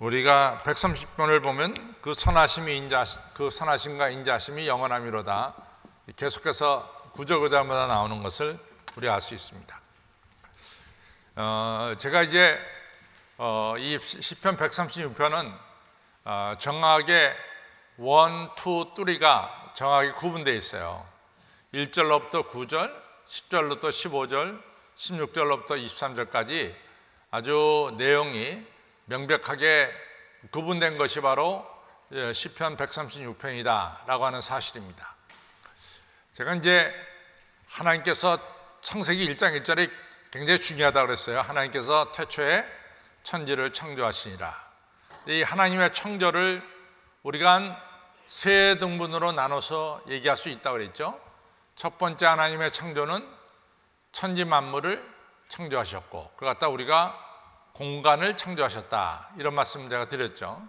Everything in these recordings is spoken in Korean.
우리가 130번을 보면 그 선하심과 인자심이 영원함이로다 계속해서 구절구절마다 나오는 것을 우리 알 수 있습니다. 제가 이제 이 시편 136편은 정확하게 1, 2, 3가 정확하게 구분되어 있어요. 1절로부터 9절, 10절로부터 15절, 16절로부터 23절까지 아주 내용이 명백하게 구분된 것이 바로 시편 136편이다 라고 하는 사실입니다. 제가 이제 하나님께서 창세기 1장 1절이 굉장히 중요하다고 그랬어요. 하나님께서 태초에 천지를 창조하시니라. 이 하나님의 창조를 우리가 한 세 등분으로 나눠서 얘기할 수 있다고 그랬죠. 첫 번째 하나님의 창조는 천지 만물을 창조하셨고 그걸 갖다 우리가 공간을 창조하셨다 이런 말씀 제가 드렸죠.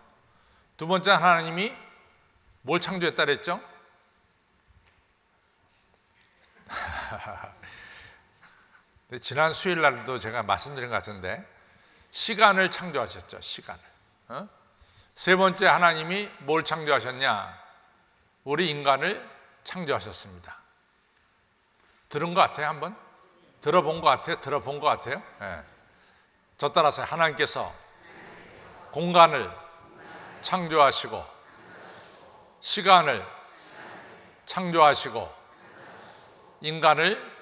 두 번째 하나님이 뭘 창조했다 그랬죠? 지난 수요일 날도 제가 말씀드린 것 같은데 시간을 창조하셨죠. 시간을. 세 번째 하나님이 뭘 창조하셨냐? 우리 인간을 창조하셨습니다. 들은 것 같아요? 한번? 들어본 것 같아요? 들어본 것 같아요? 네. 저 따라서 하나님께서 공간을 창조하시고 시간을 창조하시고 인간을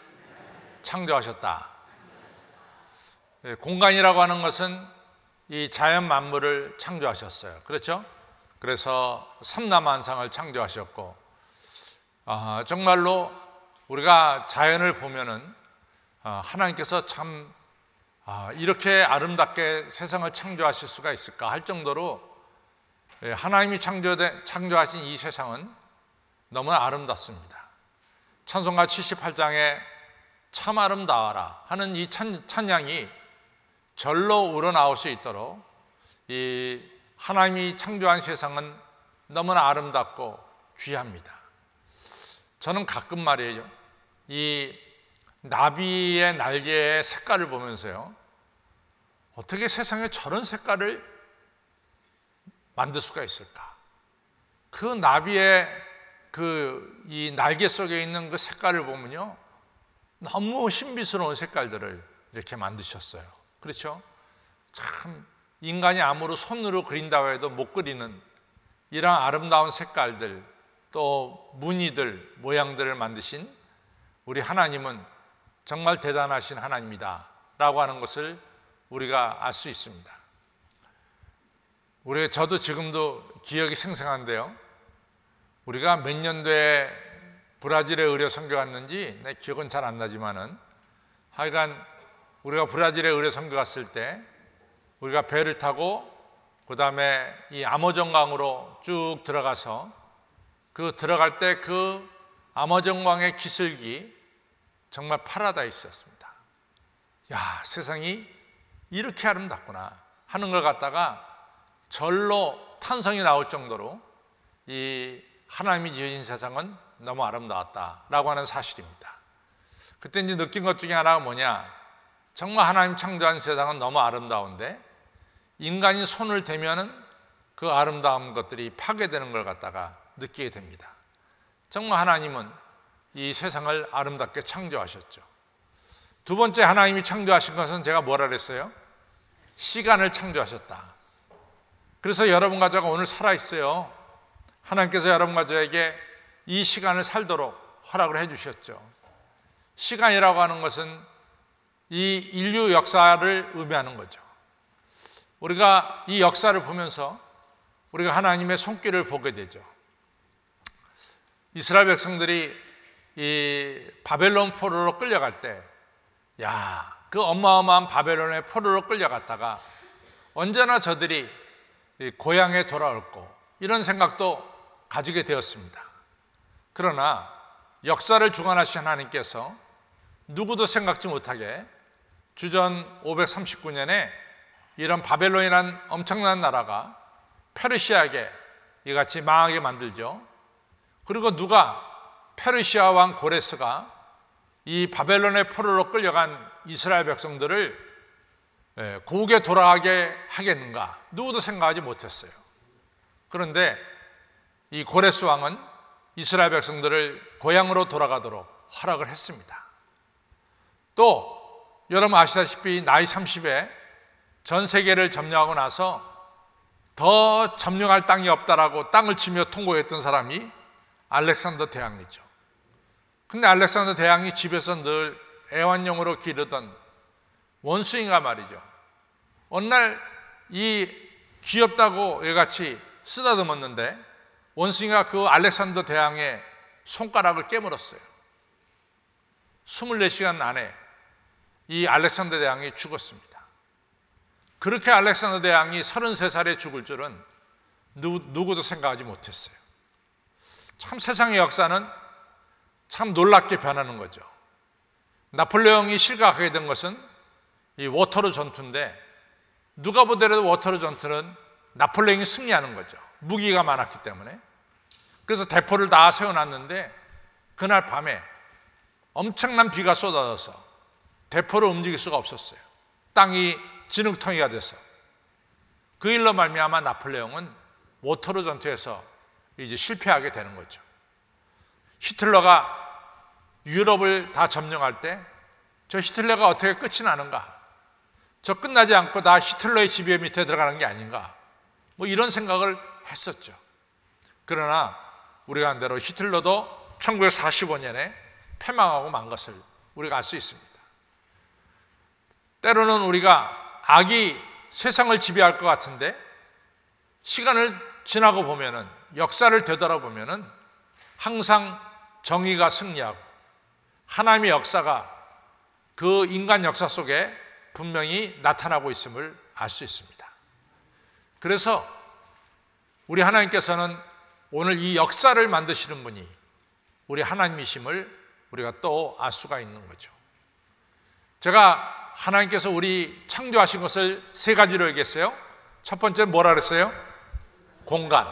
창조하셨다. 공간이라고 하는 것은 이 자연 만물을 창조하셨어요. 그렇죠? 그래서 삼라만상을 창조하셨고 정말로 우리가 자연을 보면은 하나님께서 참 이렇게 아름답게 세상을 창조하실 수가 있을까 할 정도로 하나님이 창조하신 이 세상은 너무나 아름답습니다. 찬송가 78장에 참 아름다워라 하는 이 찬양이 절로 우러나올 수 있도록 이 하나님이 창조한 세상은 너무나 아름답고 귀합니다. 저는 가끔 말이에요, 이 나비의 날개의 색깔을 보면서요, 어떻게 세상에 저런 색깔을 만들 수가 있을까? 그 나비의 이 날개 속에 있는 그 색깔을 보면요, 너무 신비스러운 색깔들을 이렇게 만드셨어요. 그렇죠? 참 인간이 아무리 손으로 그린다고 해도 못 그리는 이런 아름다운 색깔들, 또 무늬들, 모양들을 만드신 우리 하나님은 정말 대단하신 하나님이다 라고 하는 것을 우리가 알 수 있습니다. 저도 지금도 기억이 생생한데요, 우리가 몇 년도에 브라질에 의료 선교 갔는지 내 기억은 잘 안 나지만은 하여간 우리가 브라질에 의료 선교 갔을 때 우리가 배를 타고 그 다음에 이 아마존강으로 쭉 들어가서 들어갈 때 그 아마존강의 기슭이 정말 파라다이스였습니다. 야, 세상이 이렇게 아름답구나 하는 걸 갖다가 절로 탄성이 나올 정도로 이 하나님이 지으신 세상은 너무 아름다웠다라고 하는 사실입니다. 그때 이제 느낀 것 중에 하나가 뭐냐? 정말 하나님 창조한 세상은 너무 아름다운데 인간이 손을 대면은 그 아름다운 것들이 파괴되는 걸 갖다가 느끼게 됩니다. 정말 하나님은 이 세상을 아름답게 창조하셨죠. 두 번째 하나님이 창조하신 것은 제가 뭐라 그랬어요? 시간을 창조하셨다. 그래서 여러분과 제가 오늘 살아있어요. 하나님께서 여러분과 저에게 이 시간을 살도록 허락을 해주셨죠. 시간이라고 하는 것은 이 인류 역사를 의미하는 거죠. 우리가 이 역사를 보면서 우리가 하나님의 손길을 보게 되죠. 이스라엘 백성들이 이 바벨론 포로로 끌려갈 때, 그 어마어마한 바벨론의 포로로 끌려갔다가 언제나 저들이 고향에 돌아올 거 이런 생각도 가지게 되었습니다. 그러나 역사를 주관하신 하나님께서 누구도 생각지 못하게 주전 539년에 이런 바벨론이라는 엄청난 나라가 페르시아에게 이같이 망하게 만들죠. 그리고 누가 페르시아 왕 고레스가 이 바벨론의 포로로 끌려간 이스라엘 백성들을 고국에 돌아가게 하겠는가? 누구도 생각하지 못했어요. 그런데 이 고레스 왕은 이스라엘 백성들을 고향으로 돌아가도록 허락을 했습니다. 또 여러분 아시다시피 나이 30에 전 세계를 점령하고 나서 더 점령할 땅이 없다라고 땅을 치며 통곡했던 사람이 알렉산더 대왕이죠. 근데 알렉산더 대왕이 집에서 늘 애완용으로 기르던 원숭이가 말이죠, 어느 날 이 귀엽다고 얘같이 쓰다듬었는데 원숭이가 그 알렉산더 대왕의 손가락을 깨물었어요. 24시간 안에 이 알렉산더 대왕이 죽었습니다. 그렇게 알렉산더 대왕이 33살에 죽을 줄은 누구도 생각하지 못했어요. 참 세상의 역사는 참 놀랍게 변하는 거죠. 나폴레옹이 실각하게 된 것은 이 워터루 전투인데, 누가 보더라도 워터루 전투는 나폴레옹이 승리하는 거죠. 무기가 많았기 때문에. 그래서 대포를 다 세워놨는데 그날 밤에 엄청난 비가 쏟아져서 대포를 움직일 수가 없었어요. 땅이 진흙탕이가 돼서. 그 일로 말미암아 나폴레옹은 워터루 전투에서 이제 실패하게 되는 거죠. 히틀러가 유럽을 다 점령할 때 저 히틀러가 어떻게 끝이 나는가? 저 끝나지 않고 다 히틀러의 지배 밑에 들어가는 게 아닌가? 뭐 이런 생각을 했었죠. 그러나 우리가 한 대로 히틀러도 1945년에 패망하고 만 것을 우리가 알 수 있습니다. 때로는 우리가 악이 세상을 지배할 것 같은데 시간을 지나고 보면은, 역사를 되돌아보면은 항상 정의가 승리하고 하나님의 역사가 그 인간 역사 속에 분명히 나타나고 있음을 알 수 있습니다. 그래서 우리 하나님께서는 오늘 이 역사를 만드시는 분이 우리 하나님이심을 우리가 또 알 수가 있는 거죠. 제가 하나님께서 우리 창조하신 것을 세 가지로 얘기했어요. 첫 번째는 뭐라 그랬어요? 공간,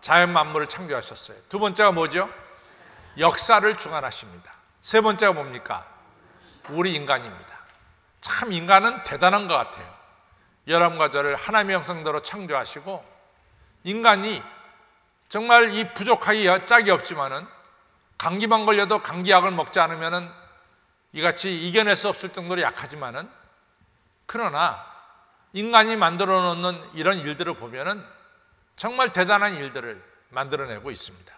자연 만물을 창조하셨어요. 두 번째가 뭐죠? 역사를 주관하십니다. 세 번째가 뭡니까? 우리 인간입니다. 참 인간은 대단한 것 같아요. 여러분과 저를 하나님의 형상대로 창조하시고, 인간이 정말 이 부족하기 짝이 없지만은 감기만 걸려도 감기약을 먹지 않으면은 이같이 이겨낼 수 없을 정도로 약하지만은, 그러나 인간이 만들어 놓는 이런 일들을 보면은 정말 대단한 일들을 만들어내고 있습니다.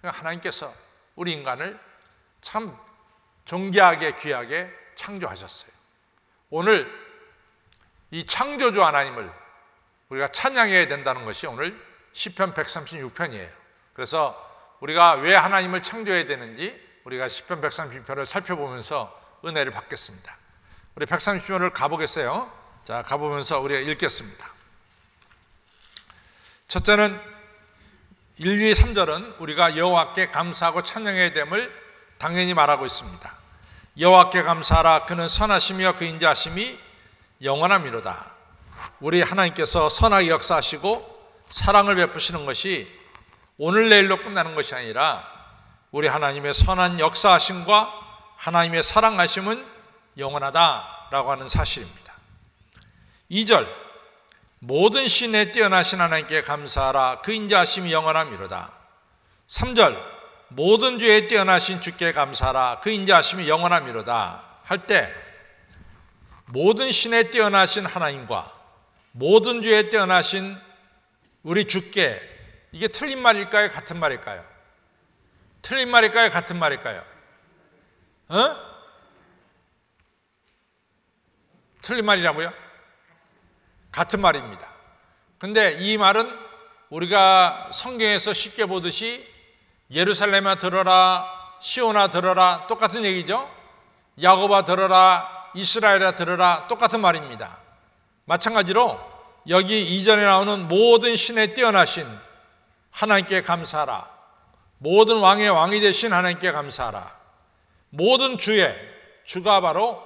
하나님께서 우리 인간을 참 존귀하게 귀하게 창조하셨어요. 오늘 이 창조주 하나님을 우리가 찬양해야 된다는 것이 오늘 시편 136편이에요. 그래서 우리가 왜 하나님을 창조해야 되는지 우리가 시편 136편을 살펴보면서 은혜를 받겠습니다. 우리 130편을 가보겠어요. 자, 가보면서 우리가 읽겠습니다. 첫째는 1, 2, 3절은 우리가 여호와께 감사하고 찬양해야 됨을 당연히 말하고 있습니다. 여호와께 감사하라. 그는 선하시며 그 인자하심이 영원함이로다. 우리 하나님께서 선하게 역사하시고 사랑을 베푸시는 것이 오늘 내일로 끝나는 것이 아니라 우리 하나님의 선한 역사하심과 하나님의 사랑하심은 영원하다라고 하는 사실입니다. 2절, 모든 신에 뛰어나신 하나님께 감사하라. 그 인자하심이 영원함이로다. 3절, 모든 주에 뛰어나신 주께 감사하라. 그 인자하심이 영원함이로다 할 때, 모든 신에 뛰어나신 하나님과 모든 주에 뛰어나신 우리 주께, 이게 틀린 말일까요? 같은 말일까요? 틀린 말일까요? 같은 말일까요? 틀린 말이라고요? 같은 말입니다. 근데 이 말은 우리가 성경에서 쉽게 보듯이 예루살렘아 들어라, 시온아 들어라, 똑같은 얘기죠. 야곱아 들어라, 이스라엘아 들어라, 똑같은 말입니다. 마찬가지로 여기 이전에 나오는 모든 신에 뛰어나신 하나님께 감사하라, 모든 왕의 왕이 되신 하나님께 감사하라, 모든 주의, 주가 바로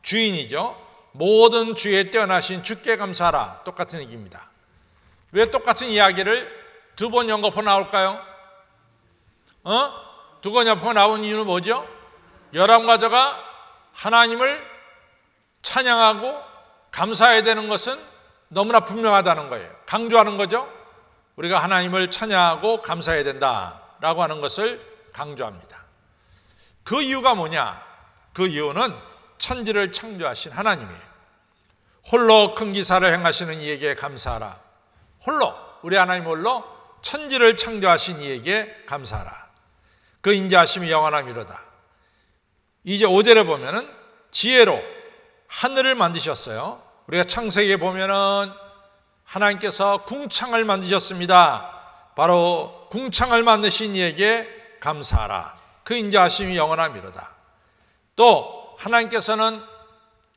주인이죠. 모든 주에 뛰어나신 주께 감사하라, 똑같은 얘기입니다. 왜 똑같은 이야기를 두 번 연거푸 나올까요? 두 번 연거푸 나온 이유는 뭐죠? 여러분과 저가 하나님을 찬양하고 감사해야 되는 것은 너무나 분명하다는 거예요. 강조하는 거죠. 우리가 하나님을 찬양하고 감사해야 된다라고 하는 것을 강조합니다. 그 이유가 뭐냐? 그 이유는 천지를 창조하신 하나님이에요. 홀로 큰 기사를 행하시는 이에게 감사하라. 홀로, 우리 하나님 홀로 천지를 창조하신 이에게 감사하라. 그 인자하심이 영원함이로다. 이제 5절에 보면은 지혜로 하늘을 만드셨어요. 우리가 창세기에 보면은 하나님께서 궁창을 만드셨습니다. 바로 궁창을 만드신 이에게 감사하라. 그 인자하심이 영원함이로다. 또 하나님께서는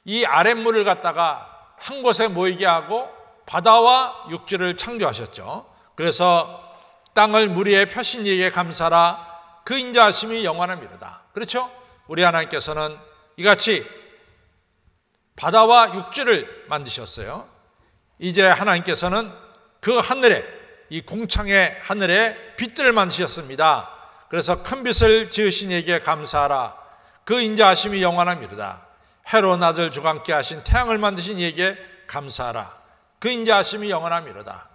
이 아랫물을 갖다가 한 곳에 모이게 하고 바다와 육지를 창조하셨죠. 그래서 땅을 물 위에 펴신 이에게 감사하라. 그 인자하심이 영원함이로다. 그렇죠? 우리 하나님께서는 이같이 바다와 육지를 만드셨어요. 이제 하나님께서는 그 하늘에, 이 궁창의 하늘에 빛들을 만드셨습니다. 그래서 큰 빛을 지으신 이에게 감사하라. 그 인자하심이 영원함이로다. 해로 낮을 주관케 하신 태양을 만드신 이에게 감사하라. 그 인자하심이 영원함이로다.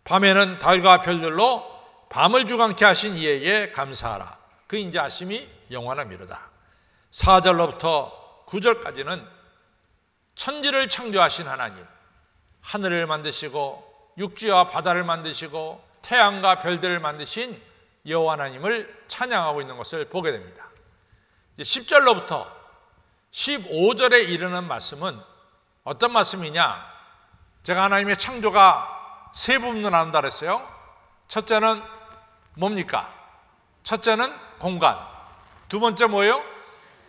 밤에는 달과 별들로 밤을 주관케 하신 이에게 감사하라. 그 인자하심이 영원함이로다. 4절로부터 9절까지는 천지를 창조하신 하나님, 하늘을 만드시고 육지와 바다를 만드시고 태양과 별들을 만드신 여호와 하나님을 찬양하고 있는 것을 보게 됩니다. 10절로부터 15절에 이르는 말씀은 어떤 말씀이냐? 제가 하나님의 창조가 세 부분으로 나눈다 그랬어요. 첫째는 뭡니까? 첫째는 공간, 두 번째 뭐예요?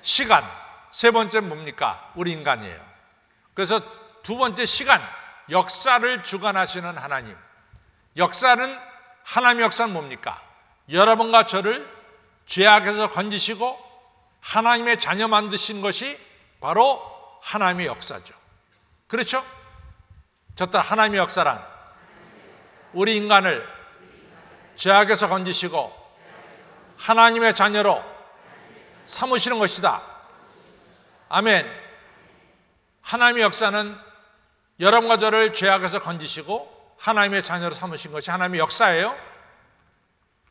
시간, 세 번째 뭡니까? 우리 인간이에요. 그래서 두 번째 시간, 역사를 주관하시는 하나님. 역사는, 하나님의 역사는 뭡니까? 여러분과 저를 죄악에서 건지시고 하나님의 자녀 만드신 것이 바로 하나님의 역사죠. 그렇죠? 저때 하나님의 역사란 우리 인간을 죄악에서 건지시고 하나님의 자녀로 삼으시는 것이다. 아멘. 하나님의 역사는 여러분과 저를 죄악에서 건지시고 하나님의 자녀로 삼으신 것이 하나님의 역사예요.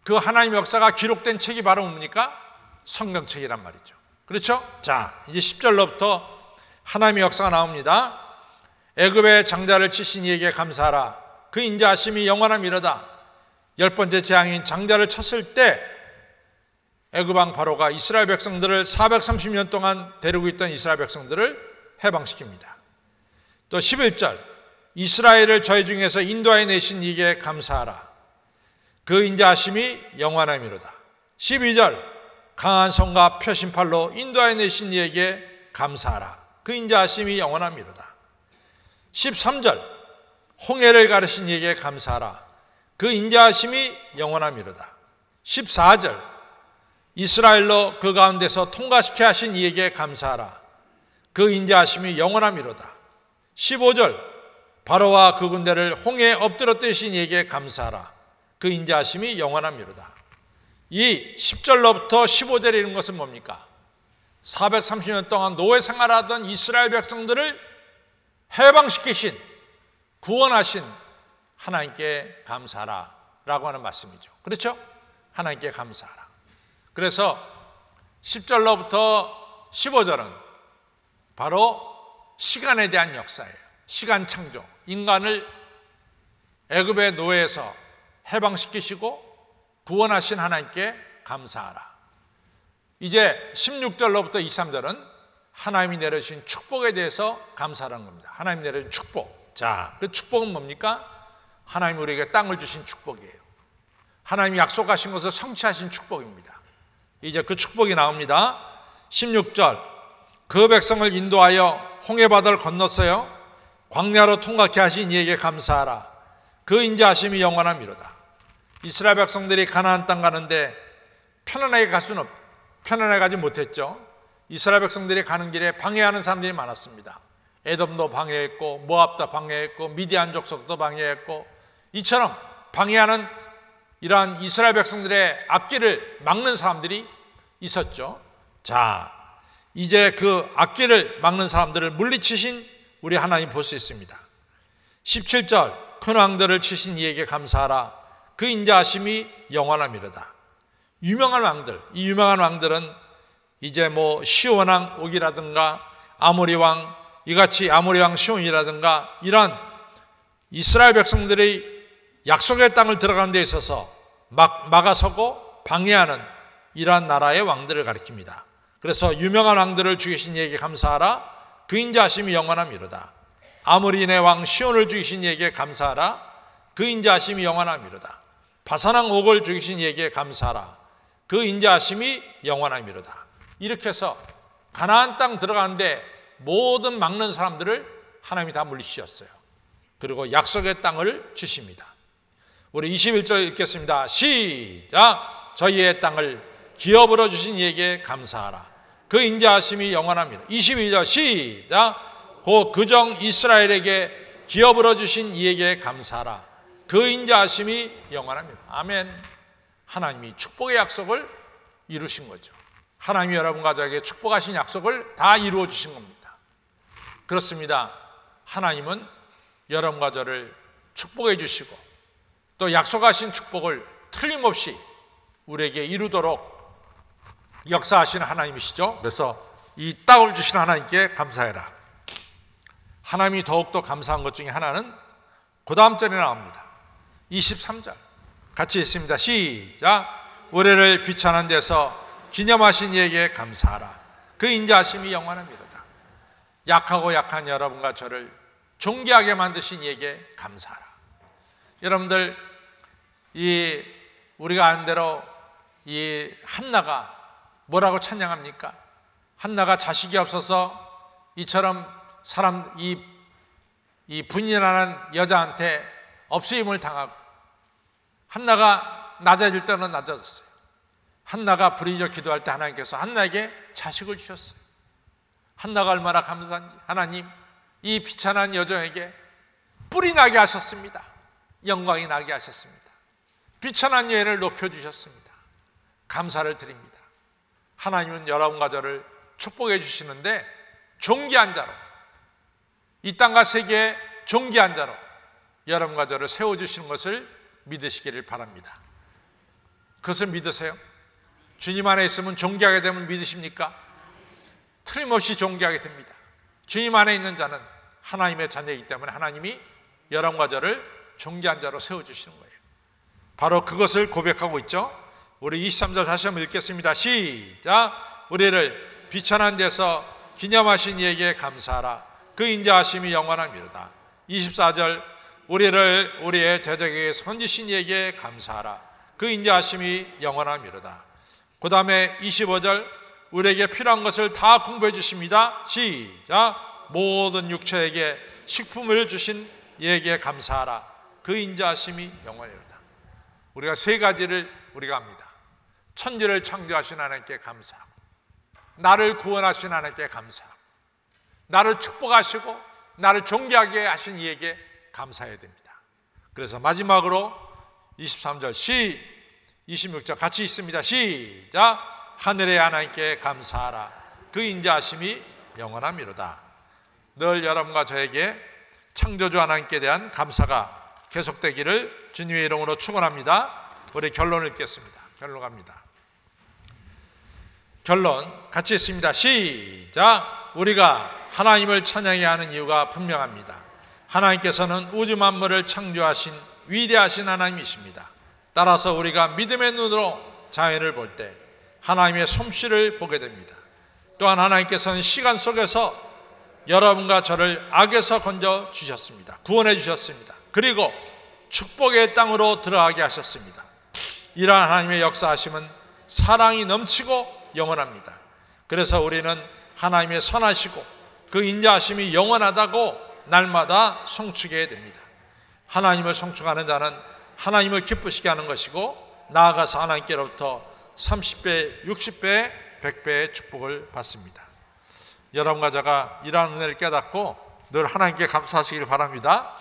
그 하나님의 역사가 기록된 책이 바로 뭡니까? 성경책이란 말이죠. 그렇죠? 자, 이제 10절로부터 하나님의 역사가 나옵니다. 애굽의 장자를 치신 이에게 감사하라. 그 인자하심이 영원함이로다. 10번째 재앙인 장자를 쳤을 때 애굽 왕 바로가 이스라엘 백성들을 430년 동안 데리고 있던 이스라엘 백성들을 해방시킵니다. 또 11절 이스라엘을 저희 중에서 인도하여 내신 이에게 감사하라. 그 인자하심이 영원함이로다. 12절 강한 손과 펴신 팔로 인도하여 내신 이에게 감사하라. 그 인자하심이 영원함이로다. 13절 홍해를 가르신 이에게 감사하라. 그 인자하심이 영원함이로다. 14절 이스라엘로 그 가운데서 통과시켜 하신 이에게 감사하라. 그 인자하심이 영원함이로다. 15절 바로와 그 군대를 홍해에 엎드려 떼신 이에게 감사하라. 그 인자하심이 영원함이로다. 이 10절로부터 15절에 이른 것은 뭡니까? 430년 동안 노예 생활하던 이스라엘 백성들을 해방시키신, 구원하신 하나님께 감사하라 라고 하는 말씀이죠. 그렇죠? 하나님께 감사하라. 그래서 10절로부터 15절은 바로 시간에 대한 역사예요. 시간 창조, 인간을 애굽의 노예에서 해방시키시고 구원하신 하나님께 감사하라. 이제 16절로부터 23절은 하나님이 내려주신 축복에 대해서 감사하라는 겁니다. 하나님이 내려준 축복. 자, 그 축복은 뭡니까? 하나님이 우리에게 땅을 주신 축복이에요. 하나님이 약속하신 것을 성취하신 축복입니다. 이제 그 축복이 나옵니다. 16절 그 백성을 인도하여 홍해바다를 건넜어요. 광야로 통과케 하신 이에게 감사하라. 그 인자하심이 영원함이로다. 이스라엘 백성들이 가나안 땅 가는데 편안하게 가지 못했죠. 이스라엘 백성들이 가는 길에 방해하는 사람들이 많았습니다. 에돔도 방해했고 모압도 방해했고 미디안 족속도 방해했고 이처럼 방해하는 이러한 이스라엘 백성들의 앞길을 막는 사람들이 있었죠. 자, 이제 그 앞길을 막는 사람들을 물리치신 우리 하나님 볼 수 있습니다. 17절 큰 왕들을 치신 이에게 감사하라. 그 인자하심이 영원함이로다. 유명한 왕들, 이 유명한 왕들은 이제 뭐 시온 왕 옥이라든가 아모리 왕, 이같이 아모리 왕 시온이라든가 이런 이스라엘 백성들이 약속의 땅을 들어가는 데 있어서 막아서고 방해하는 이러한 나라의 왕들을 가리킵니다. 그래서 유명한 왕들을 죽이신 이에게 감사하라. 그 인자하심이 영원함이로다. 아모리인의 왕 시온을 죽이신 이에게 감사하라. 그 인자하심이 영원함이로다. 바산 왕 옥을 죽이신 이에게 감사하라. 그 인자하심이 영원함이로다. 이렇게 해서 가나안 땅 들어가는데 모든 막는 사람들을 하나님이 다 물리치셨어요. 그리고 약속의 땅을 주십니다. 우리 21절 읽겠습니다. 시작. 저희의 땅을 기업으로 주신 이에게 감사하라. 그 인자하심이 영원합니다. 22절 시작. 곧 그정 이스라엘에게 기업으로 주신 이에게 감사하라. 그 인자하심이 영원합니다. 아멘. 하나님이 축복의 약속을 이루신 거죠. 하나님이 여러분과 저에게 축복하신 약속을 다 이루어 주신 겁니다. 그렇습니다. 하나님은 여러분과 저를 축복해 주시고 또 약속하신 축복을 틀림없이 우리에게 이루도록 역사하시는 하나님이시죠. 그래서 이 땅을 주신 하나님께 감사해라. 하나님이 더욱더 감사한 것 중에 하나는 그 다음 절에 나옵니다. 23절 같이 읽습니다. 시작. 우리를 비천한 데서 기념하신 이에게 감사하라. 그 인자하심이 영원합니다. 약하고 약한 여러분과 저를 존귀하게 만드신 이에게 감사하라. 여러분들 우리가 아는 대로 이 한나가 뭐라고 찬양합니까? 한나가 자식이 없어서 이처럼 이 분이라는 여자한테 업수임을 당하고 한나가 낮아질 때는 낮아졌어요. 한나가 부르짖어 기도할 때 하나님께서 한나에게 자식을 주셨어요. 한나가 얼마나 감사한지 하나님 이 비천한 여종에게 뿔이 나게 하셨습니다. 영광이 나게 하셨습니다. 비천한 여인을 높여주셨습니다. 감사를 드립니다. 하나님은 여러분과 저를 축복해 주시는데 존귀한 자로 이 땅과 세계의 존귀한 자로 여러분과 저를 세워주시는 것을 믿으시기를 바랍니다. 그것을 믿으세요? 주님 안에 있으면 존귀하게 되면 믿으십니까? 틀림없이 존귀하게 됩니다. 주님 안에 있는 자는 하나님의 자녀이기 때문에 하나님이 여러분과 저를 존귀한 자로 세워주시는 거예요. 바로 그것을 고백하고 있죠. 우리 23절 다시 한번 읽겠습니다. 시작. 우리를 비천한 데서 기념하신 이에게 감사하라. 그 인자하심이 영원함이로다. 24절 우리를 우리의 대적에게 선지신 이에게 감사하라. 그 인자하심이 영원함이로다. 그 다음에 25절 우리에게 필요한 것을 다 공부해 주십니다. 시작. 모든 육체에게 식품을 주신 이에게 감사하라. 그 인자하심이 영원이로다. 우리가 세 가지를 우리가 합니다. 천지를 창조하신 하나님께 감사하고 나를 구원하신 하나님께 감사하고 나를 축복하시고 나를 존귀하게 하신 이에게 감사해야 됩니다. 그래서 마지막으로 23절 26절 같이 있습니다. 시작. 하늘의 하나님께 감사하라. 그 인자하심이 영원함이로다. 늘 여러분과 저에게 창조주 하나님께 대한 감사가 계속되기를 주님의 이름으로 축원합니다. 우리 결론을 읽겠습니다. 결론 갑니다. 결론 같이 있습니다. 시작. 우리가 하나님을 찬양해야 하는 이유가 분명합니다. 하나님께서는 우주 만물을 창조하신 위대하신 하나님이십니다. 따라서 우리가 믿음의 눈으로 자연을 볼 때 하나님의 솜씨를 보게 됩니다. 또한 하나님께서는 시간 속에서 여러분과 저를 악에서 건져 주셨습니다. 구원해 주셨습니다. 그리고 축복의 땅으로 들어가게 하셨습니다. 이러한 하나님의 역사하심은 사랑이 넘치고 영원합니다. 그래서 우리는 하나님의 선하시고 그 인자하심이 영원하다고 날마다 송축해야 됩니다. 하나님을 송축하는 자는 하나님을 기쁘시게 하는 것이고 나아가서 하나님께로부터 30배, 60배, 100배의 축복을 받습니다. 여러분과 제가 이러한 은혜를 깨닫고 늘 하나님께 감사하시길 바랍니다.